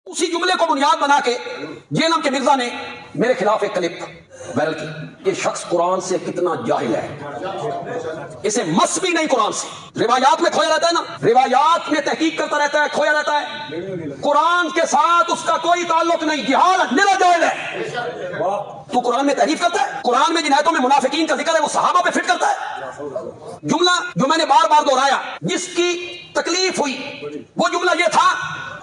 اسی جملے کو بنیاد بنا کے جیلم کے مرزا نے میرے خلاف ایک کلپ وائرل کی. یہ شخص قرآن سے کتنا جاہل ہے, اسے مس بھی نہیں قرآن سے. روایات میں کھویا رہتا ہے نا, روایات میں تحقیق کرتا رہتا ہے, کھویا رہتا ہے. قرآن کے ساتھ اس کا کوئی تعلق نہیں, جہالت میرا جاہل ہے. تو قرآن میں تحریف کرتا ہے, قرآن میں جن آیتوں میں منافقین کا ذکر ہے وہ صحابہ پہ فٹ کرتا ہے. جملہ جو میں نے بار بار دہرایا, جس کی تکلیف ہوئی وہ جملہ یہ تھا,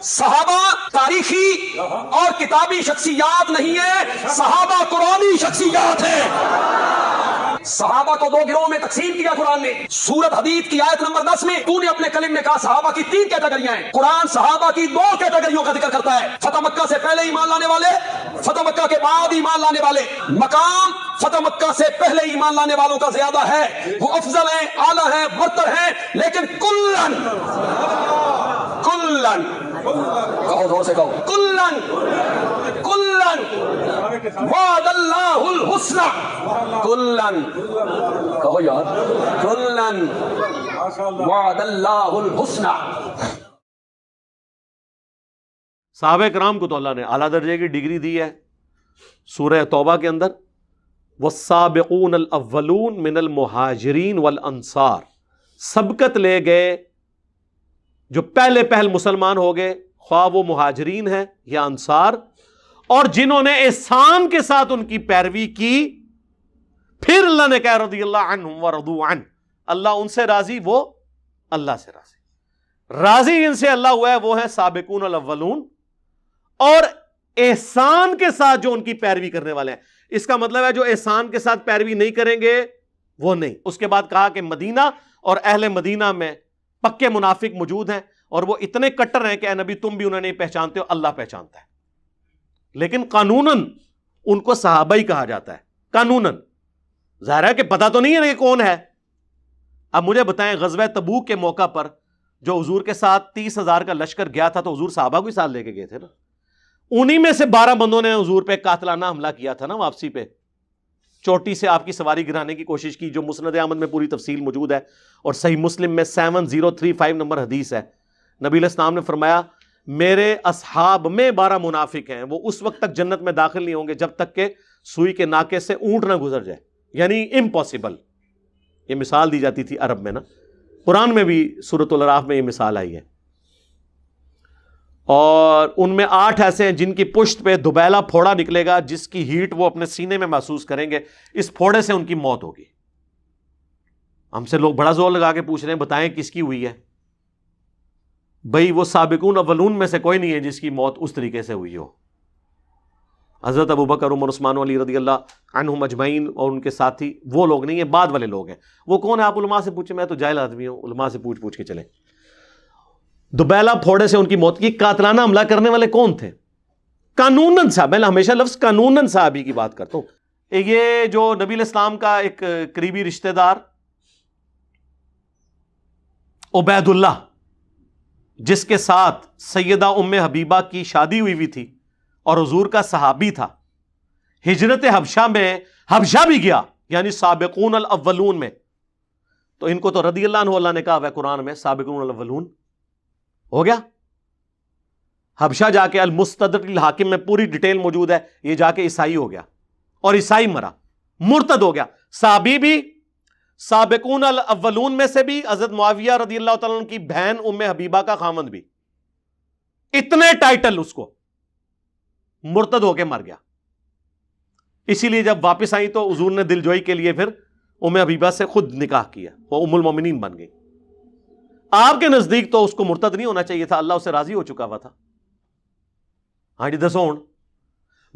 صحابہ تاریخی اور کتابی شخصیات نہیں ہیں, صحابہ قرآنی شخصیات ہیں. صحابہ کو دو گروہوں میں تقسیم کیا قرآن نے. سورت حدید کی آیت نمبر 10 میں تو نے اپنے کلم میں کہا صحابہ کی 3 کیٹیگریاں ہیں. قرآن صحابہ کی 2 کیٹیگریوں کا ذکر کرتا ہے, فتح مکہ سے پہلے ایمان لانے والے, فتح مکہ کے بعد ایمان لانے والے. مقام فتح مکہ سے پہلے ایمان لانے والوں کا زیادہ ہے, وہ افضل ہیں, اعلیٰ ہیں, برتر ہیں, لیکن کلن کہو زور سے کہو, کلن وعد اللہ الحسنى, کلن کہو یار, کلن وعد اللہ الحسنى. صحابہ کرام کو تو اللہ نے اعلیٰ درجے کی ڈگری دی ہے. سورہ توبہ کے اندر والسابقون الاولون من المہاجرین والانصار, سبقت لے گئے جو پہلے پہل مسلمان ہو گئے, خواہ وہ مہاجرین ہیں یا انصار, اور جنہوں نے احسان کے ساتھ ان کی پیروی کی. پھر اللہ نے کہا رضی اللہ عنہم ورضوا عنہ, اللہ ان سے راضی, وہ اللہ سے راضی. راضی جن سے اللہ ہوا ہے وہ ہیں سابقون الاولون, اور احسان کے ساتھ جو ان کی پیروی کرنے والے ہیں. اس کا مطلب ہے جو احسان کے ساتھ پیروی نہیں کریں گے وہ نہیں. اس کے بعد کہا کہ مدینہ اور اہل مدینہ میں پکے منافق موجود ہیں, اور وہ اتنے کٹر ہیں کہ اے نبی تم بھی انہیں نہیں پہچانتے ہو, اللہ پہچانتا ہے. لیکن قانوناً ان کو صحابہ ہی کہا جاتا ہے, قانوناً. ظاہر ہے کہ پتہ تو نہیں ہے کہ کون ہے. اب مجھے بتائیں, غزوہ تبوک کے موقع پر جو حضور کے ساتھ 30,000 کا لشکر گیا تھا تو حضور صحابہ کو ہی ساتھ لے کے گئے تھے نا. انہی میں سے 12 بندوں نے حضور پہ قاتلانہ حملہ کیا تھا نا واپسی پہ, چوٹی سے آپ کی سواری گرانے کی کوشش کی, جو مسند احمد میں پوری تفصیل موجود ہے, اور صحیح مسلم میں 7035 نمبر حدیث ہے. نبی علیہ السلام نے فرمایا میرے اصحاب میں 12 منافق ہیں, وہ اس وقت تک جنت میں داخل نہیں ہوں گے جب تک کہ سوئی کے ناکے سے اونٹ نہ گزر جائے. یعنی امپاسبل. یہ مثال دی جاتی تھی عرب میں نا, قرآن میں بھی سورۃ الاعراف میں یہ مثال آئی ہے. اور ان میں 8 ایسے ہیں جن کی پشت پہ دبیلا پھوڑا نکلے گا, جس کی ہیٹ وہ اپنے سینے میں محسوس کریں گے. اس پھوڑے سے ان کی موت ہوگی. ہم سے لوگ بڑا زور لگا کے پوچھ رہے ہیں بتائیں کس کی ہوئی ہے. بھئی وہ سابقون اولون میں سے کوئی نہیں ہے جس کی موت اس طریقے سے ہوئی ہو. حضرت ابوبکر, عمر, عثمان علی رضی اللہ عنہم اجمعین اور ان کے ساتھی وہ لوگ نہیں ہیں, بعد والے لوگ ہیں. وہ کون ہے آپ علماء سے پوچھیں, میں تو جاہل آدمی ہوں, علماء سے پوچھ کے چلیں. دوبیلا پھوڑے سے ان کی موت کی. قاتلانہ حملہ کرنے والے کون تھے؟ قانوناً صاحب, میں ہمیشہ لفظ قانوناً صحابی کی بات کرتا ہوں. یہ جو نبی علیہ السلام کا ایک قریبی رشتہ دار عبید اللہ, جس کے ساتھ سیدہ ام حبیبہ کی شادی ہوئی تھی اور حضور کا صحابی تھا, ہجرت حبشہ میں حبشہ بھی گیا, یعنی سابقون الاولون میں. تو ان کو تو رضی اللہ عنہ اللہ نے کہا ہے قرآن میں سابقون الاولون ہو گیا. حبشہ جا کے المستدرک الحاکم میں پوری ڈیٹیل موجود ہے, یہ جا کے عیسائی ہو گیا اور عیسائی مرا, مرتد ہو گیا. صحابی بھی سابقون الاولون میں سے بھی, حضرت معاویہ رضی اللہ تعالیٰ عنہ کی بہن ام حبیبہ کا خامند بھی. اتنے ٹائٹل اس کو, مرتد ہو کے مر گیا. اسی لیے جب واپس آئی تو حضور نے دل جوئی کے لیے پھر ام حبیبہ سے خود نکاح کیا, وہ ام المومنین بن گئی. آپ کے نزدیک تو اس کو مرتد نہیں ہونا چاہیے تھا, اللہ اس سے راضی ہو چکا ہوا تھا. ہاں جی دسو.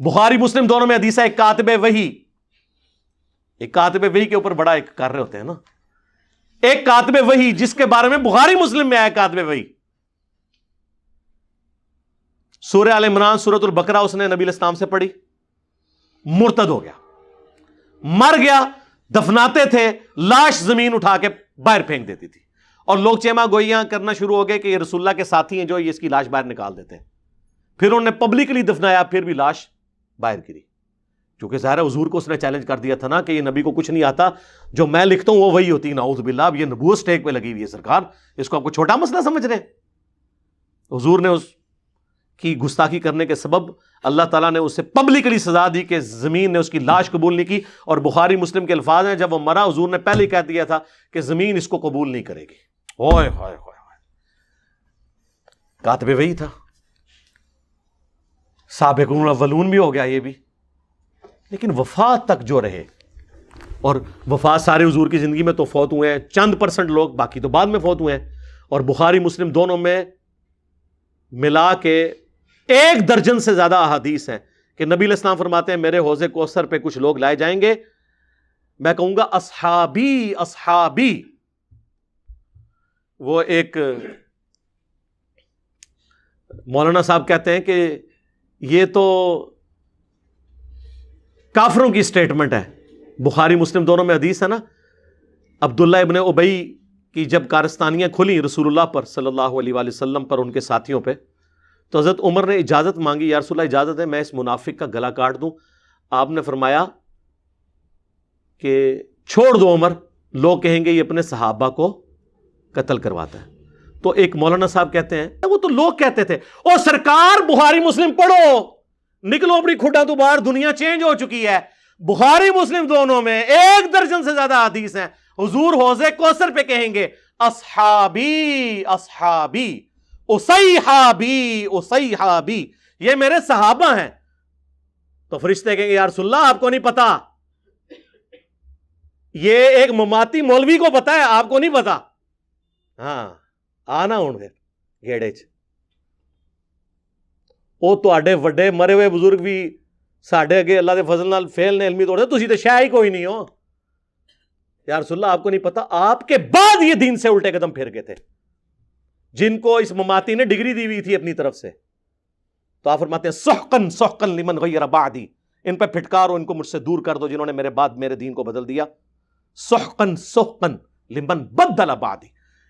بخاری مسلم دونوں میں حدیث ہے, ایک کاتب وحی, ایک کاتب وحی کے اوپر بڑا ایک کر رہے ہوتے ہیں نا, ایک کاتب وحی جس کے بارے میں بخاری مسلم میں آیا کاتب وحی. سورہ آل عمران, سورۃ البقرہ اس نے نبی علیہ السلام سے پڑھی, مرتد ہو گیا, مر گیا. دفناتے تھے, لاش زمین اٹھا کے باہر پھینک دیتی تھی, اور لوگ چیما گوئیاں کرنا شروع ہو گئے کہ یہ رسول اللہ کے ساتھی ہیں جو یہ اس کی لاش باہر نکال دیتے ہیں. پھر انہوں نے پبلکلی دفنایا, پھر بھی لاش باہر گری. کیونکہ ظاہر حضور کو اس نے چیلنج کر دیا تھا نا کہ یہ نبی کو کچھ نہیں آتا, جو میں لکھتا ہوں وہ وہی ہوتی. نعوذ باللہ, اب یہ نبوت سٹیک پہ لگی ہوئی ہے سرکار, اس کو آپ کو چھوٹا مسئلہ سمجھ رہے ہیں. حضور نے اس کی گستاخی کرنے کے سبب اللہ تعالیٰ نے اسے پبلکلی سزا دی کہ زمین نے اس کی لاش قبول نہیں کی. اور بخاری مسلم کے الفاظ ہیں جب وہ مرا حضور نے پہلے ہی کہہ دیا تھا کہ زمین اس کو قبول نہیں کرے گی. اوئے ہوئے ہوئے کاتب وہی تھا. سابقون الاولون بھی ہو گیا یہ بھی. لیکن وفات تک جو رہے, اور وفات سارے حضور کی زندگی میں تو فوت ہوئے ہیں, چند % لوگ, باقی تو بعد میں فوت ہوئے ہیں. اور بخاری مسلم دونوں میں ملا کے 1 درجن سے زیادہ احادیث ہیں کہ نبی علیہ السلام فرماتے ہیں میرے حوض کوثر پہ کچھ لوگ لائے جائیں گے, میں کہوں گا اصحابی اصحابی. وہ ایک مولانا صاحب کہتے ہیں کہ یہ تو کافروں کی سٹیٹمنٹ ہے. بخاری مسلم دونوں میں حدیث ہے نا, عبداللہ ابن ابی کی جب کارستانیاں کھلی رسول اللہ پر صلی اللہ علیہ وآلہ وسلم پر, ان کے ساتھیوں پہ, تو حضرت عمر نے اجازت مانگی, یا رسول اللہ اجازت ہے میں اس منافق کا گلا کاٹ دوں. آپ نے فرمایا کہ چھوڑ دو عمر, لوگ کہیں گے یہ اپنے صحابہ کو قتل کرواتا ہے. تو ایک مولانا صاحب کہتے ہیں وہ تو لوگ کہتے تھے او سرکار بخاری مسلم پڑھو, نکلو اپنی کھڈا تو باہر, دنیا چینج ہو چکی ہے. بخاری مسلم دونوں میں 1 درجن سے زیادہ حدیث ہیں. حضور حوض کوثر پہ کہیں گے اصحابی اصحابی اصیحابی اصیحابی, یہ میرے صحابہ ہیں. تو فرشتے کہیں گے یا رسول اللہ آپ کو نہیں پتا, یہ ایک مماتی مولوی کو پتا ہے, آپ کو نہیں پتا. ہاں آنا ہوں پھر گھیڑے چ وہ تواڈے وڈے مرے ہوئے بزرگ بھی ساڈے اگے اللہ دے فضل نال فیل نے علمی طور سے, تسی تے شے ہی کوئی نہیں ہو. یا رسول اللہ آپ کو نہیں پتا آپ کے بعد یہ دین سے الٹے قدم پھیر گئے تھے جن کو اس مماتی نے ڈگری دی ہوئی تھی اپنی طرف سے. تو آپ فرماتے ہیں سحقن سحقن لمن غیر بعدی, ان پہ پھٹکارو, ان کو مجھ سے دور کر دو جنہوں نے میرے بعد میرے دین کو بدل دیا. سحقن سحقن لمن بدل بعدی,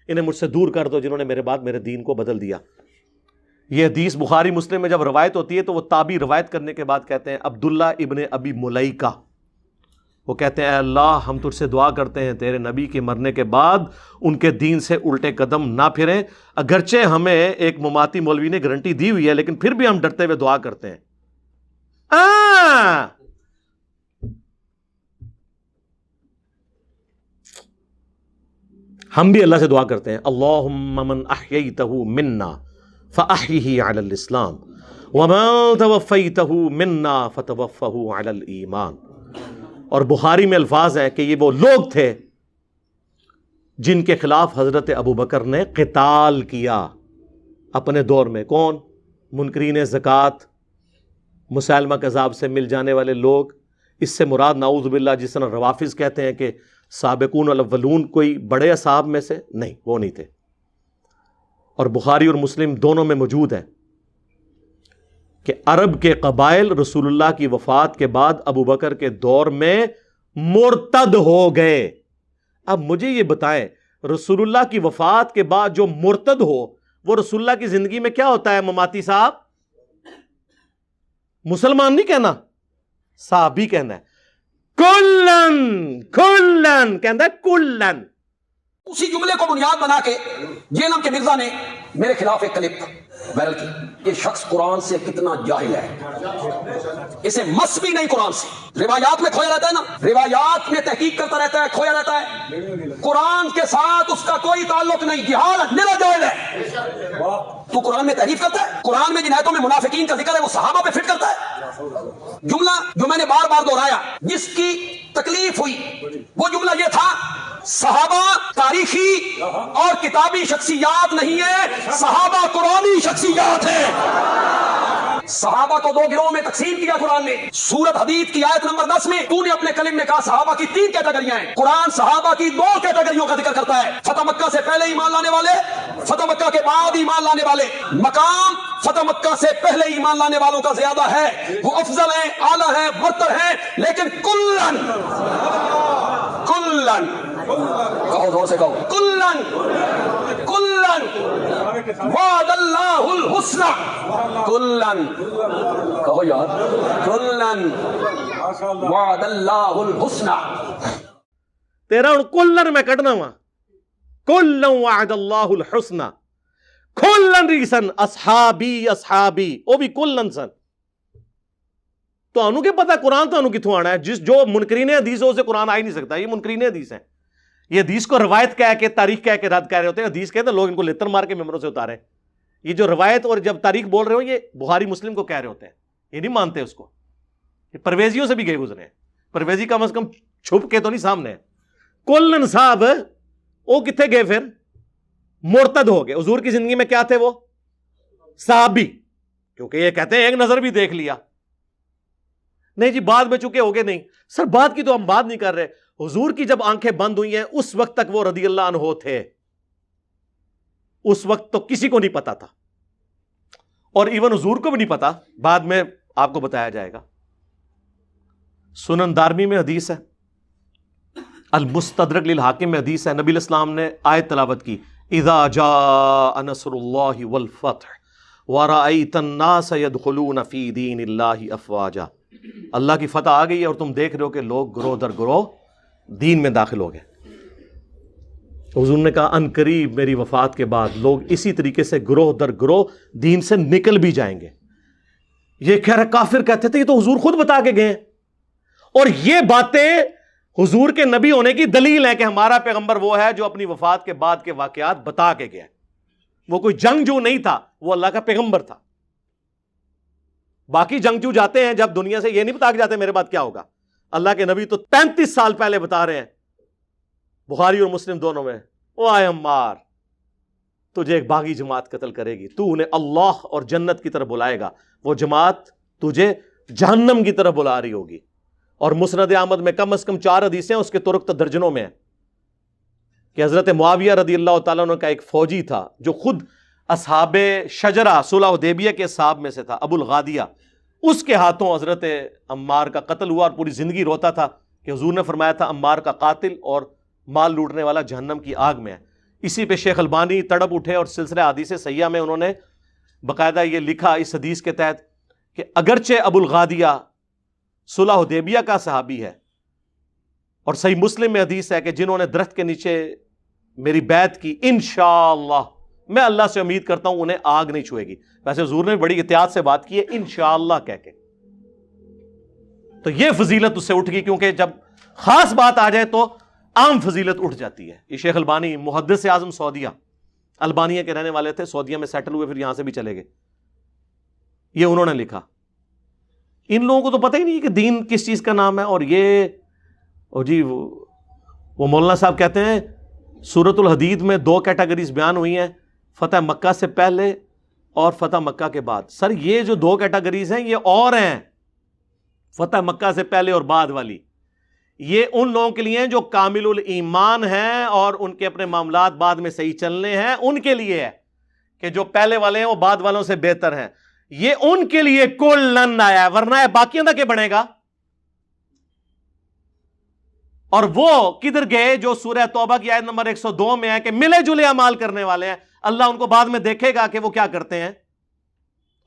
انہیں مجھ سے دور کر دو جنہوں نے میرے بعد میرے دین کو بدل دیا. یہ حدیث بخاری مسلم میں جب روایت ہوتی ہے تو وہ تابعی روایت کرنے کے بعد کہتے ہیں عبداللہ ابن ابی ملیکہ, وہ کہتے ہیں اے اللہ ہم تجھ سے دعا کرتے ہیں تیرے نبی کے مرنے کے بعد ان کے دین سے الٹے قدم نہ پھریں. اگرچہ ہمیں ایک مماتی مولوی نے گارنٹی دی ہوئی ہے لیکن پھر بھی ہم ڈرتے ہوئے دعا کرتے ہیں. ہم بھی اللہ سے دعا کرتے ہیں اللہم من احییتہ منا فاحیہ علی الاسلام ومن توفیتہ منا فتوفہ علی الایمان. اور بخاری میں الفاظ ہیں کہ یہ وہ لوگ تھے جن کے خلاف حضرت ابوبکر نے قتال کیا اپنے دور میں. کون؟ منکرین زکوٰۃ, مسلمہ کذاب سے مل جانے والے لوگ. اس سے مراد نعوذ باللہ جس طرح روافظ کہتے ہیں کہ سابقون الاولون کوئی بڑے اصحاب میں سے نہیں, وہ نہیں تھے. اور بخاری اور مسلم دونوں میں موجود ہے کہ عرب کے قبائل رسول اللہ کی وفات کے بعد ابوبکر کے دور میں مرتد ہو گئے. اب مجھے یہ بتائیں رسول اللہ کی وفات کے بعد جو مرتد ہو وہ رسول اللہ کی زندگی میں کیا ہوتا ہے؟ مماتی صاحب, مسلمان نہیں کہنا, صحابی کہنا ہے. کلن کلن کہنا ہے, کلن. اسی جملے کو بنیاد بنا کے جیلم کے مرزا نے میرے خلاف ایک کلپ وائرل کی. یہ شخص قرآن سے کتنا جاہل ہے, اسے مس بھی نہیں قرآن سے. روایات میں کھویا رہتا ہے نا, روایات میں تحقیق کرتا رہتا ہے, کھویا رہتا ہے. قرآن کے ساتھ اس کا کوئی تعلق نہیں, جہالت میرا جاہل ہے. تو قرآن میں تحریف کرتا ہے, قرآن میں جن آیتوں میں منافقین کا ذکر ہے وہ صحابہ پہ فٹ کرتا ہے. جملہ جو میں نے بار بار دہرایا جس کی تکلیف ہوئی وہ جملہ یہ تھا صحابہ تاریخی اور کتابی شخصیات نہیں ہے, صحابہ قرآنی شخصیات ہیں. صحابہ کو 2 گروہوں میں تقسیم کیا قرآن نے. سورت حدید کی آیت نمبر 10 میں تو نے اپنے کلم میں کہا صحابہ کی 3 کیٹیگریاں ہیں. قرآن صحابہ کی 2 کیٹیگریوں کا ذکر کرتا ہے, فتح مکہ سے پہلے ایمان لانے والے, فتح مکہ کے بعد ایمان لانے والے. مقام فتح مکہ سے پہلے ایمان لانے والوں کا زیادہ ہے, وہ افضل ہیں, اعلیٰ ہیں, برتر ہیں, لیکن کلن کلن کہو زور سے کہو, کلن کلن وعد اللہ الحسنى, کلن کہو یار, کلن وعد اللہ الحسنى. تیرا ہوں کلن میں کٹنا وا, کلن وعد اللہ الحسنى. کلن ریسن اصحابی اصحابی وہ بھی کلن سن. تو انہوں کے پتا قرآن تو انہوں کتوں آنا ہے؟ جو منکرین حدیث ہو اسے قرآن آ ہی نہیں سکتا. یہ منکرین حدیث ہیں. یہ حدیث کو روایت کہہ کے تاریخ کہہ کے رد کہہ رہے ہوتے ہیں. حدیث کہتے ہیں لوگ ان کو لتر مار کے ممبروں سے اتارے. یہ جو روایت اور جب تاریخ بول رہے ہو یہ بخاری مسلم کو کہہ رہے ہوتے ہیں. یہ نہیں مانتے اس کو. یہ پرویزیوں سے بھی گئے گزرے ہیں. پرویزی کم از کم چھپ کے تو نہیں سامنے ہے. کلن صاحب وہ کتنے گئے پھر؟ مرتد ہو گئے. حضور کی زندگی میں کیا تھے وہ؟ صحابی. کیونکہ یہ کہتے ہیں ایک نظر بھی دیکھ لیا. نہیں جی بعد میں چکے ہو گئے. نہیں سر بعد کی تو ہم بات نہیں کر رہے. حضور کی جب آنکھیں بند ہوئی ہیں اس وقت تک وہ رضی اللہ عنہ تھے. اس وقت تو کسی کو نہیں پتا تھا اور ایون حضور کو بھی نہیں پتا. بعد میں آپ کو بتایا جائے گا. سنن دارمی میں حدیث ہے, المستدرک للحاکم میں حدیث ہے. نبی علیہ السلام نے آیت تلاوت کی اذا جاء نصر اللہ والفتح ورأیت الناس يدخلون فی دین اللہ افواجا. اللہ کی فتح آ گئی ہے اور تم دیکھ رہے ہو کہ لوگ گروہ در گروہ دین میں داخل ہو گئے. حضور نے کہا ان قریب میری وفات کے بعد لوگ اسی طریقے سے گروہ در گروہ دین سے نکل بھی جائیں گے. یہ کہہ رہے کافر کہتے تھے یہ تو حضور خود بتا کے گئے ہیں. اور یہ باتیں حضور کے نبی ہونے کی دلیل ہے کہ ہمارا پیغمبر وہ ہے جو اپنی وفات کے بعد کے واقعات بتا کے گیا. وہ کوئی جنگجو نہیں تھا, وہ اللہ کا پیغمبر تھا. باقی جنگجو جاتے ہیں جب دنیا سے یہ نہیں بتا کے جاتے میرے بعد کیا ہوگا. اللہ کے نبی تو 35 سال پہلے بتا رہے ہیں بخاری اور مسلم دونوں میں, او آئے عمار تجھے ایک باغی جماعت قتل کرے گی, تو انہیں اللہ اور جنت کی طرف بلائے گا, وہ جماعت تجھے جہنم کی طرف بلا رہی ہوگی. اور مسند احمد میں کم از کم 4 حدیثیں اس کے طرق تو درجنوں میں ہیں کہ حضرت معاویہ رضی اللہ تعالیٰ عنہ کا ایک فوجی تھا جو خود اصحاب شجرہ صلح حدیبیہ کے اصحاب میں سے تھا, ابو الغادیہ. اس کے ہاتھوں حضرت عمار کا قتل ہوا اور پوری زندگی روتا تھا کہ حضور نے فرمایا تھا عمار کا قاتل اور مال لوٹنے والا جہنم کی آگ میں ہے. اسی پہ شیخ البانی تڑپ اٹھے اور سلسلہ حدیث صحیحہ میں انہوں نے باقاعدہ یہ لکھا اس حدیث کے تحت کہ اگرچہ ابو الغادیہ صلح حدیبیہ کا صحابی ہے, اور صحیح مسلم میں حدیث ہے کہ جنہوں نے درخت کے نیچے میری بیعت کی انشاءاللہ میں اللہ سے امید کرتا ہوں انہیں آگ نہیں چھوئے گی. ویسے حضور نے بڑی احتیاط سے بات کی ہے انشاءاللہ کہہ کے. تو یہ فضیلت اس سے اٹھ گئی کیونکہ جب خاص بات آ جائے تو عام فضیلت اٹھ جاتی ہے. یہ شیخ البانی محدث اعظم سعودیہ, البانیہ کے رہنے والے تھے, سعودیہ میں سیٹل ہوئے پھر یہاں سے بھی چلے گئے. یہ انہوں نے لکھا. ان لوگوں کو تو پتہ ہی نہیں کہ دین کس چیز کا نام ہے. اور یہ جی وہ مولانا صاحب کہتے ہیں سورۃ الحدید میں 2 کیٹیگریز بیان ہوئی ہیں, فتح مکہ سے پہلے اور فتح مکہ کے بعد. سر یہ جو 2 کیٹیگریز ہیں یہ اور ہیں, فتح مکہ سے پہلے اور بعد والی. یہ ان لوگوں کے لیے ہیں جو کامل الایمان ہیں اور ان کے اپنے معاملات بعد میں صحیح چلنے ہیں, ان کے لیے ہے کہ جو پہلے والے ہیں وہ بعد والوں سے بہتر ہیں. یہ ان کے لیے کلن آیا ہے, ورنہ ہے باقیوں کا کیا بنے گا. اور وہ کدھر گئے جو سورہ توبہ کی آیت نمبر 102 میں ہے کہ ملے جلے اعمال کرنے والے ہیں, اللہ ان کو بعد میں دیکھے گا کہ وہ کیا کرتے ہیں.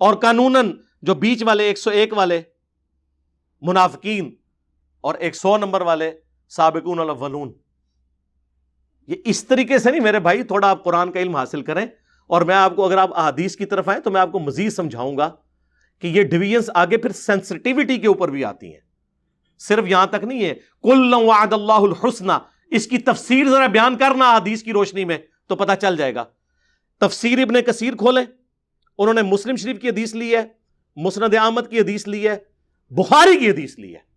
اور قانوناً جو بیچ والے 101 والے منافقین اور 100 نمبر والے سابقون الاولون, یہ اس طریقے سے نہیں میرے بھائی. تھوڑا آپ قرآن کا علم حاصل کریں اور میں آپ کو, اگر آپ احادیث کی طرف آئیں تو میں آپ کو مزید سمجھاؤں گا کہ یہ ڈویژنز آگے پھر سینسٹیوٹی کے اوپر بھی آتی ہیں, صرف یہاں تک نہیں ہے. کل وعد اللہ الحسنى, اس کی تفسیر ذرا بیان کرنا حدیث کی روشنی میں تو پتہ چل جائے گا. تفسیر ابن کثیر کھولیں, انہوں نے مسلم شریف کی حدیث لی ہے, مسند احمد کی حدیث لی ہے, بخاری کی حدیث لی ہے.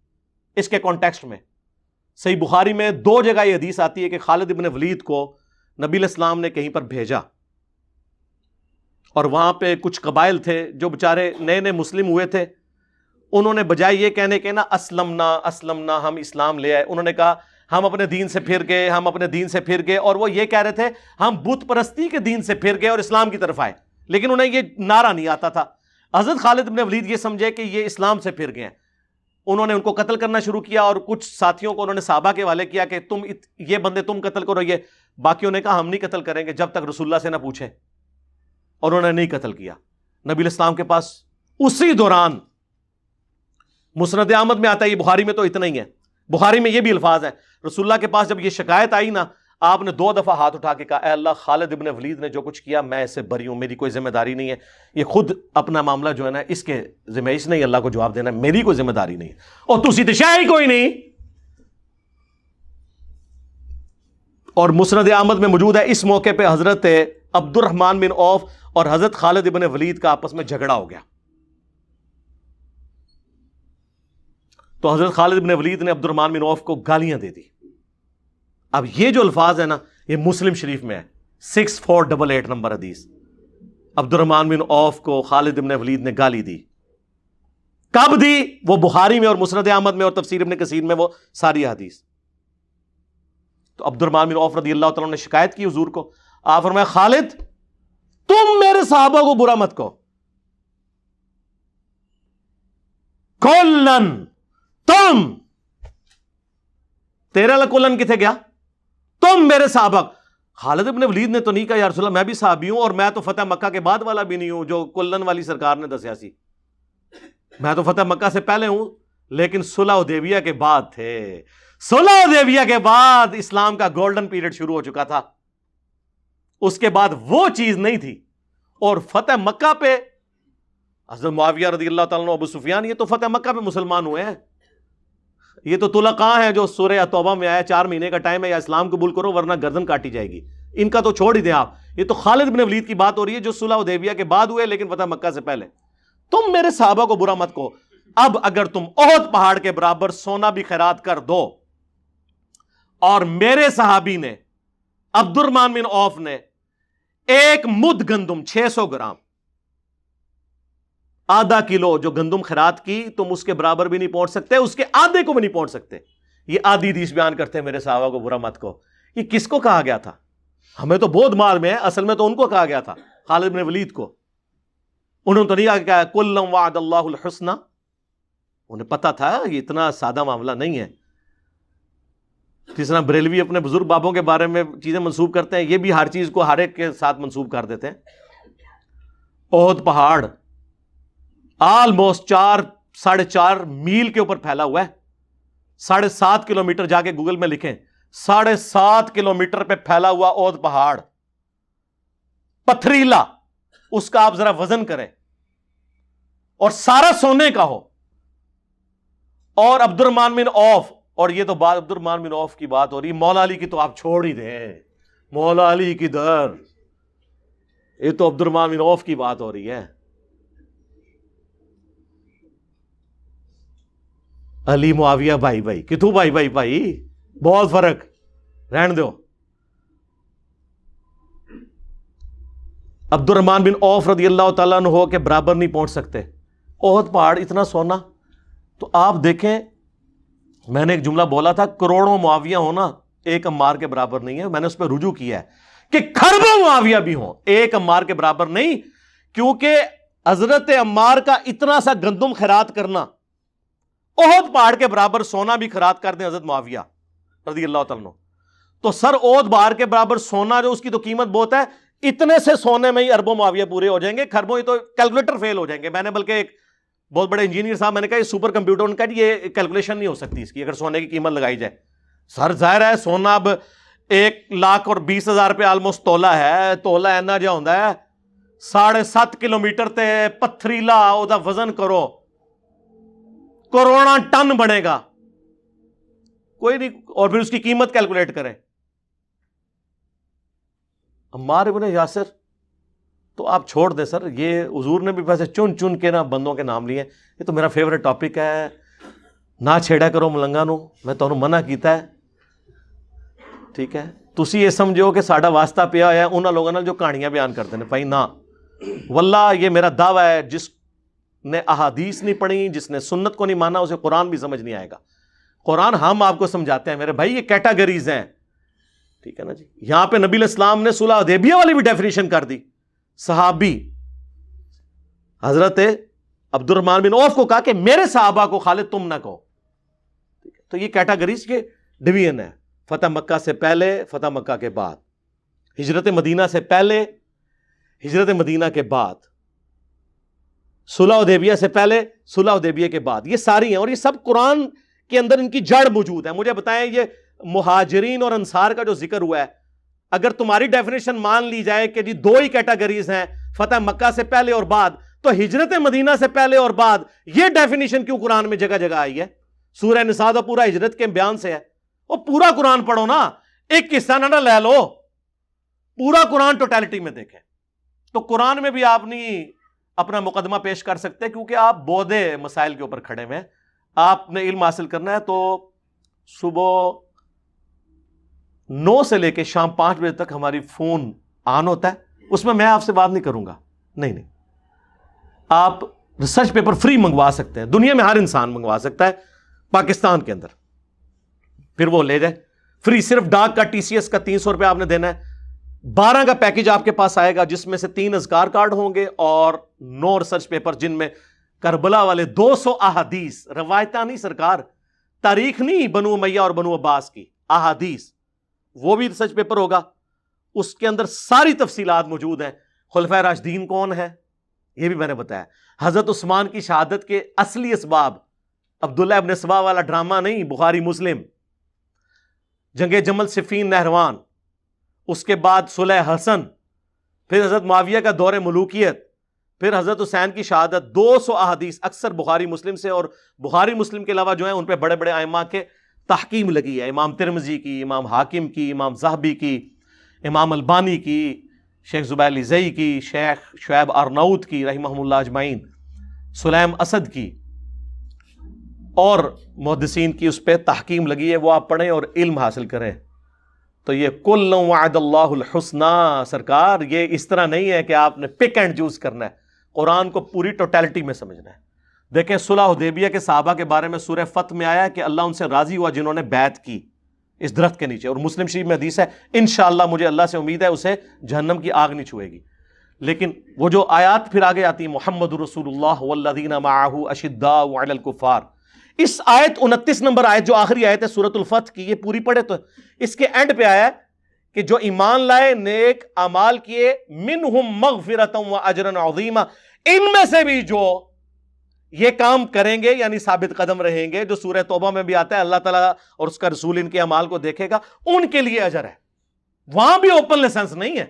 اس کے کانٹیکسٹ میں صحیح بخاری میں 2 جگہ یہ حدیث آتی ہے کہ خالد ابن ولید کو نبی علیہ السلام نے کہیں پر بھیجا اور وہاں پہ کچھ قبائل تھے جو بےچارے نئے نئے مسلم ہوئے تھے. انہوں نے بجائے یہ کہنے کے نا اسلمنا ہم اسلام لے آئے, انہوں نے کہا ہم اپنے دین سے پھر گئے, ہم اپنے دین سے پھر گئے. اور وہ یہ کہہ رہے تھے ہم بت پرستی کے دین سے پھر گئے اور اسلام کی طرف آئے, لیکن انہیں یہ نعرہ نہیں آتا تھا. حضرت خالد بن ولید یہ سمجھے کہ یہ اسلام سے پھر گئے ہیں, انہوں نے ان کو قتل کرنا شروع کیا اور کچھ ساتھیوں کو انہوں نے صحابہ کے حوالے کیا کہ تم یہ بندے تم قتل کرو. یہ باقیوں نے کہا ہم نہیں قتل کریں گے جب تک رسول اللہ سے نہ پوچھے, اور انہوں نے نہیں قتل کیا. نبی علیہ السلام کے پاس اسی دوران مسند احمد میں آتا ہے, یہ بخاری میں تو اتنا ہی ہے, بخاری میں یہ بھی الفاظ ہے, رسول اللہ کے پاس جب یہ شکایت آئی نا آپ نے 2 دفعہ ہاتھ اٹھا کے کہا اے اللہ خالد ابن ولید نے جو کچھ کیا میں اس سے بری ہوں, میری کوئی ذمہ داری نہیں ہے, یہ خود اپنا معاملہ جو ہے نا اس کے ذمہ, اس نے اللہ کو جواب دینا, میری کوئی ذمہ داری نہیں ہے, اور تسی تے شے ہی کوئی نہیں. اور مسند احمد میں موجود ہے اس موقع پہ حضرت عبد الرحمن بن عوف اور حضرت خالد ابن ولید کا آپس میں جھگڑا ہو گیا. تو حضرت خالد ابن ولید نے عبد الرحمن بن عوف کو گالیاں دے دی. اب یہ جو الفاظ ہے نا یہ مسلم شریف میں ہے 6488 نمبر حدیث. عبد الرحمن بن عوف کو خالد ابن ولید نے گالی دی. کب دی؟ وہ بخاری میں اور مسند احمد میں اور تفسیر ابن کثیر میں وہ ساری حدیث. تو عبد الرحمن بن عوف رضی اللہ تعالیٰ نے شکایت کی حضور کو. آپ فرمایا خالد تم میرے صحابہ کو برا مت کہو, کلن تم, تیرا کلن کتنے گیا, تم میرے صحابہ. خالد ابن ولید نے تو نہیں کہا یا رسول اللہ میں بھی صحابی ہوں اور میں تو فتح مکہ کے بعد والا بھی نہیں ہوں جو کلن والی سرکار نے دسیا سی, میں تو فتح مکہ سے پہلے ہوں, لیکن صلح حدیبیہ کے بعد تھے. صلح حدیبیہ کے بعد اسلام کا گولڈن پیریڈ شروع ہو چکا تھا, اس کے بعد وہ چیز نہیں تھی. اور فتح مکہ پہ حضرت معاویہ رضی اللہ تعالیٰ عنہ, ابو سفیان, یہ تو فتح مکہ پہ مسلمان ہوئے ہیں. یہ تو طلقاء ہیں جو سورہ توبہ میں آیا 4 مہینے کا ٹائم ہے, یا اسلام قبول کرو ورنہ گردن کاٹی جائے گی. ان کا تو چھوڑ ہی دیں آپ, یہ تو خالد بن ولید کی بات ہو رہی ہے جو صلح حدیبیہ کے بعد ہوئے لیکن فتح مکہ سے پہلے. تم میرے صحابہ کو برا مت کہو. اب اگر تم احد پہاڑ کے برابر سونا بھی خیرات کر دو, اور میرے صحابی نے عبد الرحمن بن عوف نے 1 مد گندم 600 گرام آدھا کلو جو گندم خیرات کی, تم اس کے برابر بھی نہیں پہنچ سکتے, اس کے آدھے کو بھی نہیں پہنچ سکتے. یہ آدھی حدیث بیان کرتے ہیں میرے صحابہ کو برا مت کہو. یہ کس کو کہا گیا تھا؟ ہمیں تو بودھ مار میں ہے, اصل میں تو ان کو کہا گیا تھا, خالد بن ولید کو. انہوں نے تو نہیں کہا کلم وعد اللہ الحسنى, انہیں پتا تھا یہ اتنا سادہ معاملہ نہیں ہے. جس طرح بریلوی اپنے بزرگ بابوں کے بارے میں چیزیں منسوب کرتے ہیں, یہ بھی ہر چیز کو ہر ایک کے ساتھ منسوب کر دیتے ہیں. احد پہاڑ آلموسٹ 4.5 میل کے اوپر پھیلا ہوا ہے. 7.5 کلومیٹر جا کے گوگل میں لکھیں, 7.5 کلومیٹر پہ پھیلا ہوا احد پہاڑ پتھریلا, اس کا آپ ذرا وزن کریں, اور سارا سونے کا ہو. اور عبد الرحمن بن عوف, اور یہ تو بات عبد الرحمن بن عوف کی بات ہو رہی ہے, مولا علی کی تو آپ چھوڑ ہی دیں, مولا علی کی در, یہ تو عبد الرحمن بن عوف کی بات ہو رہی ہے. علی معاویہ بھائی بھائی, کتوں بھائی بھائی بھائی, بہت فرق, رہن دو. عبد الرحمن بن عوف رضی اللہ تعالیٰ عنہ کے برابر نہیں پہنچ سکتے. احد پہاڑ اتنا سونا, تو آپ دیکھیں میں نے ایک جملہ بولا تھا کروڑوں معاویہ ہونا ایک عمار کے برابر نہیں ہے. میں نے اس پہ رجوع کیا ہے کہ کھربوں معاویہ بھی ہوں ایک عمار کے برابر نہیں, کیونکہ حضرت عمار کا اتنا سا گندم خیرات کرنا, احد پہاڑ کے برابر سونا بھی خیرات کر دیں حضرت معاویہ رضی اللہ تعالیٰ عنہ, تو سر احد پہاڑ کے برابر سونا جو اس کی تو قیمت بہت ہے, اتنے سے سونے میں ہی اربوں معاویہ پورے ہو جائیں گے, کھربوں ہی تو کیلکولیٹر فیل ہو جائیں گے. میں نے بلکہ ایک بہت بڑے انجینئر صاحب, میں نے کہا یہ سپر کمپیوٹر, ان کا یہ کیلکولیشن نہیں ہو سکتی اس کی اگر سونے کی قیمت لگائی جائے. سر ظاہر ہے سونا اب 1,20,000 روپے آلموسٹ تولا ہے, تولا اینا جا ہوتا ہے 7.5 کلومیٹر تے پتھریلا, او دا وزن کرو کروڑا ٹن بنے گا, کوئی نہیں, اور پھر اس کی قیمت کیلکولیٹ کریں. عمار ابن یاسر تو آپ چھوڑ دیں سر, یہ حضور نے بھی ویسے چن چن کے نا بندوں کے نام لیے. یہ تو میرا فیوریٹ ٹاپک ہے, نہ چھیڑا کرو ملنگا نو, میں تمہیں منع کیتا ہے, ٹھیک ہے. تسی یہ سمجھو کہ ساڈا واسطہ پیا ہوا ہے انہاں لوگوں نال جو کہانیاں بیان کرتے ہیں, بھائی نہ, واللہ یہ میرا دعویٰ ہے جس نے احادیث نہیں پڑھی, جس نے سنت کو نہیں مانا, اسے قرآن بھی سمجھ نہیں آئے گا. قرآن ہم آپ کو سمجھاتے ہیں میرے بھائی, یہ کیٹاگریز ہیں, ٹھیک ہے نا جی. یہاں پہ نبی علیہ السلام نے صلح حدیبیہ والی بھی ڈیفینیشن کر دی. صحابی حضرت عبد الرحمن بن عوف کو کہا کہ میرے صحابہ کو خالد تم نہ کہو. تو یہ کیٹاگریز کے ڈویژن ہے, فتح مکہ سے پہلے, فتح مکہ کے بعد, ہجرت مدینہ سے پہلے, ہجرت مدینہ کے بعد, صلح حدیبیہ سے پہلے, صلح حدیبیہ کے بعد. یہ ساری ہیں, اور یہ سب قرآن کے اندر ان کی جڑ موجود ہے. مجھے بتائیں یہ مہاجرین اور انصار کا جو ذکر ہوا ہے اگر تمہاری ڈیفینیشن مان لی جائے کہ جی دو ہی کیٹیگریز ہیں، فتح مکہ سے پہلے اور بعد، تو ہجرت مدینہ سے پہلے اور بعد یہ ڈیفینیشن کیوں قرآن میں جگہ جگہ آئی ہے؟ سورہ نساء تو پورا ہجرت کے بیان سے ہے، وہ پورا قرآن پڑھو نا، ایک قصہ نہ لے لو، پورا قرآن ٹوٹیلٹی میں دیکھیں۔ تو قرآن میں بھی آپ نہیں اپنا مقدمہ پیش کر سکتے، کیونکہ آپ بودے مسائل کے اوپر کھڑے ہوئے ہیں۔ آپ نے علم حاصل کرنا ہے تو صبح 9 سے لے کے شام 5 بجے تک ہماری فون آن ہوتا ہے، اس میں آپ سے بات نہیں کروں گا، نہیں، آپ ریسرچ پیپر فری منگوا سکتے ہیں، دنیا میں ہر انسان منگوا سکتا ہے، پاکستان کے اندر، پھر وہ لے جائے فری۔ صرف ڈاک کا TCS کا 300 روپے آپ نے دینا ہے، 12 کا پیکج آپ کے پاس آئے گا، جس میں سے 3 اذکار کارڈ ہوں گے اور 9 ریسرچ پیپر، جن میں کربلا والے 200 احادیث، روایتہ نہیں سرکار، تاریخ نہیں بنو امیہ اور بنو عباس کی، احادیث، وہ بھی ریسرچ پیپر ہوگا۔ اس کے اندر ساری تفصیلات موجود ہیں۔ خلفائے راشدین کون ہے یہ بھی میں نے بتایا، حضرت عثمان کی شہادت کے اصلی اسباب، عبداللہ ابن سبا والا ڈرامہ نہیں، بخاری مسلم، جنگ جمل، صفین، نہروان، اس کے بعد صلح حسن، پھر حضرت معاویہ کا دور ملوکیت، پھر حضرت حسین کی شہادت، 200 احادیث اکثر بخاری مسلم سے، اور بخاری مسلم کے علاوہ جو ہیں ان پہ بڑے بڑے ائمہ کے تحکیم لگی ہے، امام ترمذی کی، امام حاکم کی، امام ذہبی کی، امام البانی کی، شیخ زبیر الزئی کی، شیخ شعیب ارناؤت کی رحمہم اللہ اجمعین، سلیم اسد کی، اور محدثین کی اس پہ تحکیم لگی ہے، وہ آپ پڑھیں اور علم حاصل کریں۔ تو یہ کل وعد اللہ الحسنہ سرکار، یہ اس طرح نہیں ہے کہ آپ نے پک اینڈ چوز کرنا ہے، قرآن کو پوری ٹوٹیلٹی میں سمجھنا ہے۔ دیکھیں صلح حدیبیہ کے صحابہ کے بارے میں سورہ فتح میں آیا کہ اللہ ان سے راضی ہوا جنہوں نے بیعت کی اس درخت کے نیچے، اور مسلم شریف میں حدیث ہے انشاءاللہ مجھے اللہ سے امید ہے اسے جہنم کی آگ نہیں چھوئے گی۔ لیکن وہ جو آیات پھر آگے آتی ہیں، محمد رسول اللہ والذین معہ اشداء علی الکفار، اس آیت 29 نمبر آیت جو آخری آیت ہے سورۃ الفتح کی، یہ پوری پڑھے تو اس کے اینڈ پہ آیا ہے کہ جو ایمان لائے، نیک اعمال کیے، منہم مغفرۃ و اجر عظیما، ان میں سے بھی جو یہ کام کریں گے یعنی ثابت قدم رہیں گے، جو سورہ توبہ میں بھی آتا ہے اللہ تعالیٰ اور اس کا رسول ان کے اعمال کو دیکھے گا، ان کے لیے اجر ہے۔ وہاں بھی اوپن لائسنس نہیں ہے۔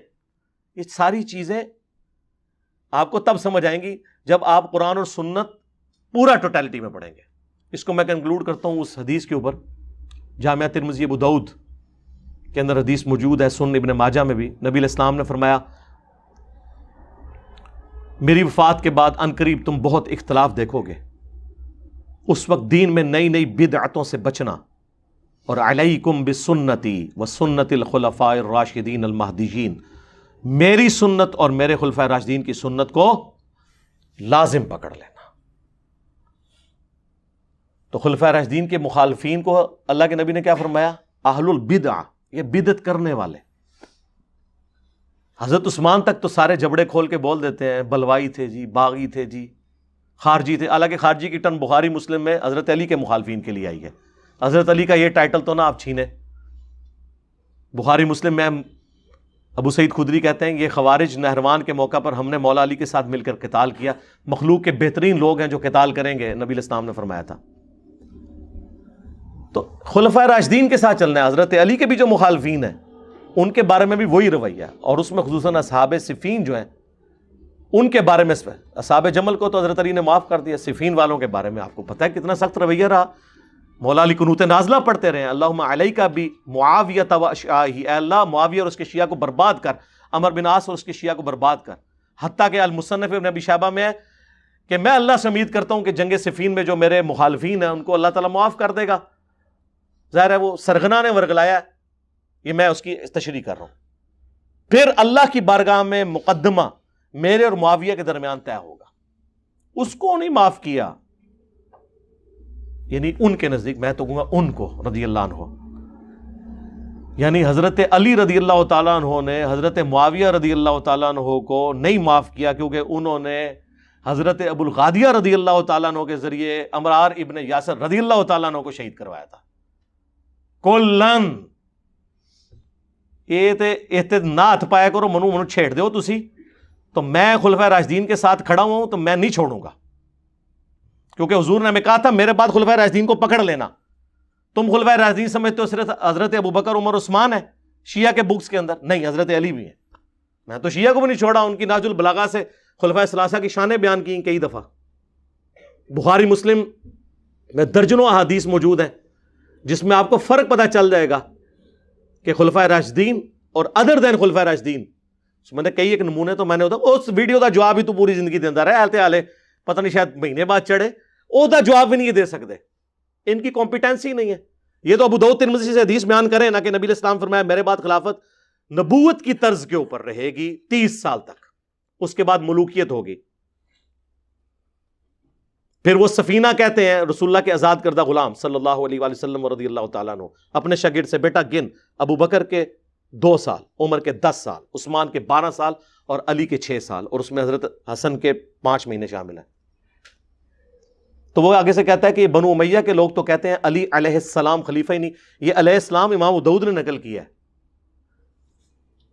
یہ ساری چیزیں آپ کو تب سمجھ آئیں گی جب آپ قرآن اور سنت پورا ٹوٹیلٹی میں پڑھیں گے۔ اس کو میں کنکلوڈ کرتا ہوں اس حدیث کے اوپر، جامعہ ترمذی ابو داؤد کے اندر حدیث موجود ہے، سنن ابن ماجہ میں بھی، نبی علیہ السلام نے فرمایا میری وفات کے بعد عنقریب تم بہت اختلاف دیکھو گے، اس وقت دین میں نئی نئی بدعتوں سے بچنا، اور علیکم بسنتی وسنت الخلفاء الراشدین المہدیین، میری سنت اور میرے خلفاء راشدین کی سنت کو لازم پکڑ لینا۔ تو خلفاء راشدین کے مخالفین کو اللہ کے نبی نے کیا فرمایا؟ اہل البدع، یہ بدعت کرنے والے۔ حضرت عثمان تک تو سارے جبڑے کھول کے بول دیتے ہیں، بلوائی تھے جی، باغی تھے جی، خارجی تھے، حالانکہ خارجی کی ٹرم بخاری مسلم میں حضرت علی کے مخالفین کے لیے آئی ہے۔ حضرت علی کا یہ ٹائٹل تو نہ آپ چھینے۔ بخاری مسلم میں ابو سعید خدری کہتے ہیں یہ خوارج نہروان کے موقع پر ہم نے مولا علی کے ساتھ مل کر قتال کیا، مخلوق کے بہترین لوگ ہیں جو قتال کریں گے، نبی علیہ السلام نے فرمایا تھا۔ تو خلفائے راشدین کے ساتھ چلنا ہے۔ حضرت علی کے بھی جو مخالفین ہیں ان کے بارے میں بھی وہی رویہ ہے، اور اس میں خصوصاً اصحاب صفین جو ہیں ان کے بارے میں، اصحاب جمل کو تو حضرت علی نے معاف کر دیا، صفین والوں کے بارے میں آپ کو پتہ ہے کتنا سخت رویہ رہا۔ مولا علی قنوت نازلہ پڑھتے رہے، اللہم علیک بمعاویہ و اشیاءہ، اے اللہ معاویہ اور اس کے شیعہ کو برباد کر، عمر بن عاص اور اس کے شیعہ کو برباد کر۔ حتیٰ کہ المصنف ابن ابی شیبہ میں ہے کہ میں اللہ سے امید کرتا ہوں کہ جنگ صفین میں جو میرے مخالفین ہیں ان کو اللہ تعالیٰ معاف کر دے گا۔ ظاہر ہے وہ سرغنہ نے ورگلایا، یہ میں اس کی تشریح کر رہا ہوں۔ پھر اللہ کی بارگاہ میں مقدمہ میرے اور معاویہ کے درمیان طے ہوگا، اس کو نہیں معاف کیا، یعنی ان کے نزدیک، میں تو کہوں گا ان کو رضی اللہ عنہ، یعنی حضرت علی رضی اللہ تعالیٰ عنہ نے حضرت معاویہ رضی اللہ تعالیٰ عنہ کو نہیں معاف کیا، کیونکہ انہوں نے حضرت ابو الغادیہ رضی اللہ تعالیٰ عنہ کے ذریعے عمار ابن یاسر رضی اللہ تعالیٰ عنہ کو شہید کروایا تھا۔ کلن یہ نہ ہاتھ پایا کرو، منو چھیڑ دیو تسی، تو میں خلفائے راشدین کے ساتھ کھڑا ہوں تو میں نہیں چھوڑوں گا، کیونکہ حضور نے ہمیں کہا تھا میرے بعد خلفائے راشدین کو پکڑ لینا۔ تم خلفائے راشدین سمجھتے ہو صرف حضرت ابوبکر، عمر، عثمان ہے، شیعہ کے بکس کے اندر نہیں حضرت علی بھی ہیں. میں تو شیعہ کو بھی نہیں چھوڑا, ان کی نہج البلاغہ سے خلفائے ثلاثہ کی شانیں بیان کی کئی دفعہ. بخاری مسلم میں درجنوں احادیث موجود ہیں جس میں آپ کو فرق پتہ چل جائے گا کہ خلفائے راشدین اور ادر دین خلفائے راشدین. میں نے کئی ایک نمونے تو میں نے اس ویڈیو کا جواب ہی تو پوری زندگی دیندہ رہے آلتے آلے, پتہ نہیں شاید مہینے بعد چڑھے, او دا جواب بھی نہیں دے سکتے, ان کی کمپیٹنسی نہیں ہے. یہ تو ابو داؤد ترمذی سے حدیث بیان کریں نا کہ نبی علیہ السلام فرمایا میرے بعد خلافت نبوت کی طرز کے اوپر رہے گی 30 سال تک, اس کے بعد ملوکیت ہوگی. پھر وہ سفینہ کہتے ہیں رسول اللہ کے آزاد کردہ غلام صلی اللہ علیہ وآلہ وسلم رضی اللہ تعالیٰ عنہ اپنے شاگرد سے بیٹا گن, ابو بکر کے 2 سال, عمر کے 10 سال, عثمان کے 12 سال اور علی کے 6 سال, اور اس میں حضرت حسن کے 5 مہینے شامل ہیں. تو وہ آگے سے کہتا ہے کہ یہ بنو امیہ کے لوگ تو کہتے ہیں علی علیہ السلام خلیفہ ہی نہیں, یہ علیہ السلام امام داؤد نے نقل کیا ہے.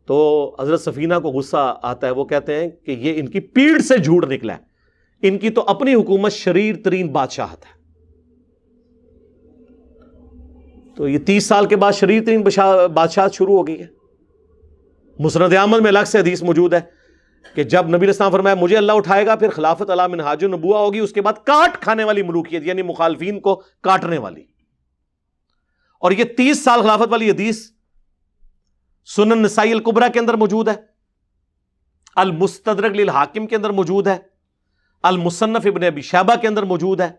تو حضرت سفینہ کو غصہ آتا ہے, وہ کہتے ہیں کہ یہ ان کی پیڑ سے جھوٹ نکلا ہے, ان کی تو اپنی حکومت شریر ترین بادشاہت ہے. تو یہ 30 سال کے بعد شریر ترین بادشاہت شروع ہو گئی ہے. مسند احمد میں الگ سے حدیث موجود ہے کہ جب نبی علیہ السلام فرمایا مجھے اللہ اٹھائے گا پھر خلافت علی منہاج النبوہ ہوگی, اس کے بعد کاٹ کھانے والی ملوکیت یعنی مخالفین کو کاٹنے والی. اور یہ 30 سال خلافت والی حدیث سنن نسائی الکبریٰ کے اندر موجود ہے, المستدرک للحاکم کے اندر موجود ہے, المصنف ابن ابی شیبہ کے اندر موجود ہے,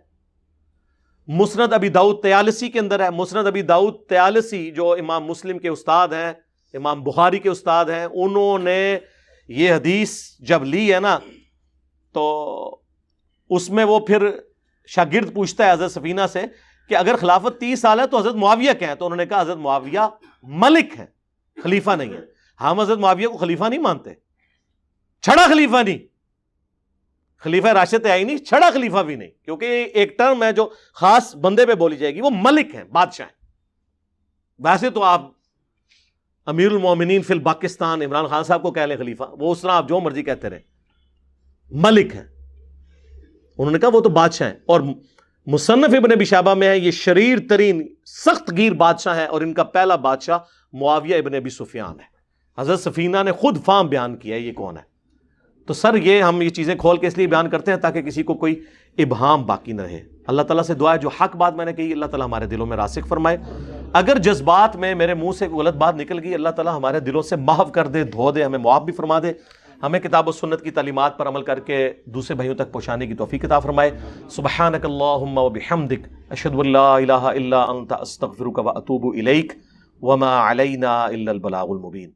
مسند ابی داؤد طیالسی کے اندر ہے. مسند ابی داؤد طیالسی جو امام مسلم کے استاد ہیں, امام بخاری کے استاد ہیں, انہوں نے یہ حدیث جب لی ہے نا تو اس میں وہ پھر شاگرد پوچھتا ہے حضرت سفینہ سے کہ اگر خلافت 30 سال ہے تو حضرت معاویہ کیا ہے؟ تو انہوں نے کہا حضرت معاویہ ملک ہے, خلیفہ نہیں ہے. ہم حضرت معاویہ کو خلیفہ نہیں مانتے, چھڑا خلیفہ نہیں, خلیفہ راشد ہے ہی نہیں, چھڑا خلیفہ بھی نہیں, کیونکہ ایک ٹرم ہے جو خاص بندے پہ بولی جائے گی, وہ ملک ہیں, بادشاہ ہیں. ویسے تو آپ امیر المومنین فی الپاکستان عمران خان صاحب کو کہہ لیں خلیفہ, وہ اس طرح آپ جو مرضی کہتے رہے, ملک ہیں. انہوں نے کہا وہ تو بادشاہ ہیں. اور مصنف ابن ابی شیبہ میں ہے یہ شریر ترین سخت گیر بادشاہ ہے, اور ان کا پہلا بادشاہ معاویہ ابن ابی سفیان ہے. حضرت سفینہ نے خود فام بیان کیا ہے یہ کون ہے. تو سر یہ ہم یہ چیزیں کھول کے اس لیے بیان کرتے ہیں تاکہ کسی کو کوئی ابہام باقی نہ رہے. اللہ تعالیٰ سے دعا ہے جو حق بات میں نے کہی اللہ تعالیٰ ہمارے دلوں میں راسخ فرمائے. اگر جذبات میں میرے منہ سے غلط بات نکل گئی اللہ تعالیٰ ہمارے دلوں سے محو کر دے, دھو دے, ہمیں معاف بھی فرما دے. ہمیں کتاب و سنت کی تعلیمات پر عمل کر کے دوسرے بھائیوں تک پہنچانے کی توفیق عطا فرمائے. سبحانک اللہم و بحمدک اشہد ان لا الہ الا انت استغفرک و اتوب الیک وما علینا الا البلاغ المبین.